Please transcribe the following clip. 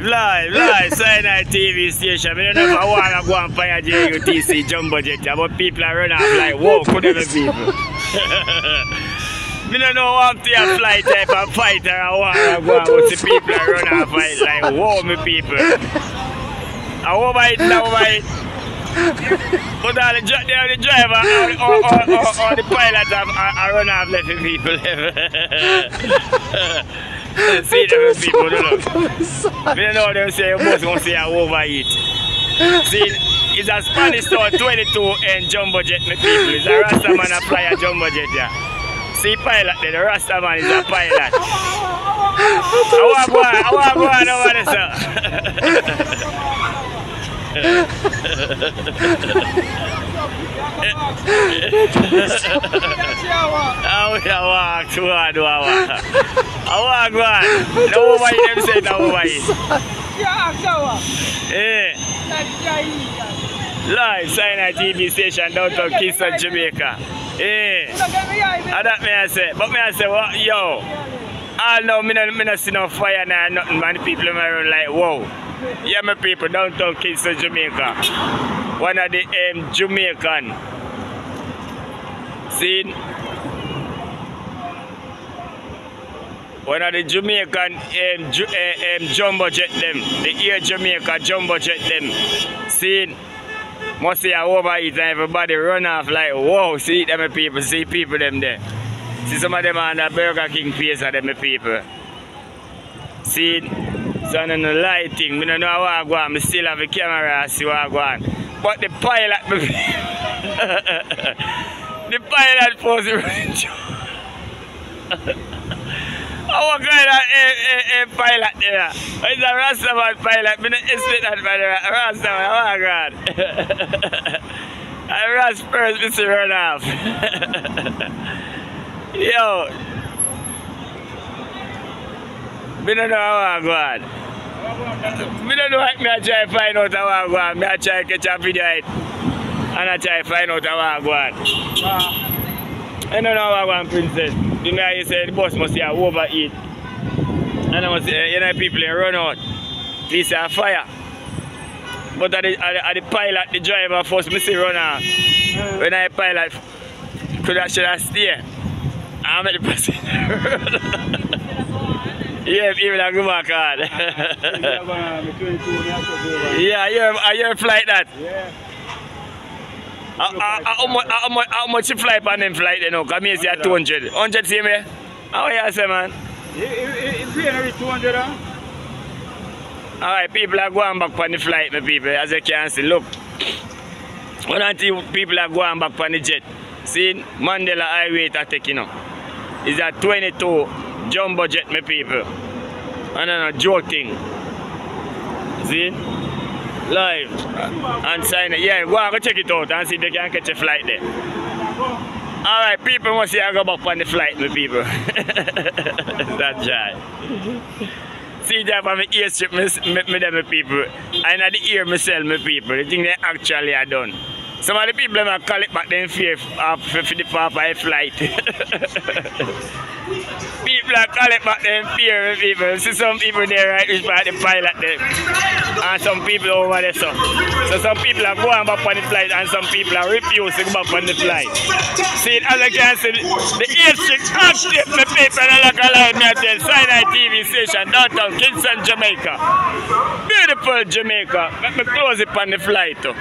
Live, Sinai TV station. I don't know if I want to go and find a J.U.T.C jumbo jet, but people are running off like, whoa, could never people. I don't know what to a flight type of fighter I want to go and watch the people are running off like, whoa, me people. I overeat, but all the driver or the pilot are running off let the people. See them people, don't look. We don't know them say you must want to say I overeat. See, it's a Spanish store 22 and jumbo jet, my people. It's a Rasta man a fly a jumbo jet, yeah. See pilot there, the Rasta man is a pilot. I want to go on over there, sir. I walk too hard, I walk one. No overeat, them say no overeat. Live, Sinai TV station downtown Kingston, Jamaica. And that me I say, but me I say, what, yo, all now me not see no fire now, nothing, man. The people in my room like, whoa. Yeah, my people, downtown Kingston, Jamaica. One of the Jamaican. See? One of the Jamaican jumbo jet them. The Air Jamaica jumbo jet them. See? Must see I overeat and everybody run off like, whoa, see them people, see people them there. See some of them on the Burger King place of them people. See? So on the lighting, I don't know how I go on, I still have a camera, I see what I go on. But the pilot, the pilot was running. What kind of a pilot there? It's a Rastaman pilot, I don't expect that by the Rastaman, oh my God. I Rast first, Mr. Run off. Yo. I don't know how I go on. I don't know what I try to find out how I go on. I try to catch a video and I try to find out how I go on. I don't know how I go on, Princess. You know, you say the bus must say overeat. And I must say, you know, people run out. This is a fire. But at the pilot, the driver first, I say run out. When I pilot, should I stay? I'm at the passenger. Yeah, even a good card. Yeah, I hear a flight that. Yeah. How much you fly on them flight, you know? Because me say 200. 100 see me? How you say, man? It's 200, huh? Alright, people are going back on the flight, my people, as you can see. Look. One of the people are going back on the jet. See, Mandela Highway to take, you know. It's a 22 jumbo jet, my people. And then a joke thing. See? Live. And sign it. Yeah, go and go check it out and see if they can catch a flight there. Alright, people must say I go back on the flight, my people. That's right. See that from the ear strip, me them, my people. And at the ear myself, my people. The thing they actually are done. Some of the people might call it back then fear for the Papa flight. People are call it back then fear of people. See some people there right which part the pilot there. And some people over there so. So some people are going back on the flight and some people are refusing to go back on the flight. See as I can see the airstrip active the people and like a line me I tell Sinai TV station downtown Kingston, Jamaica. Beautiful Jamaica. Let me close it on the flight too.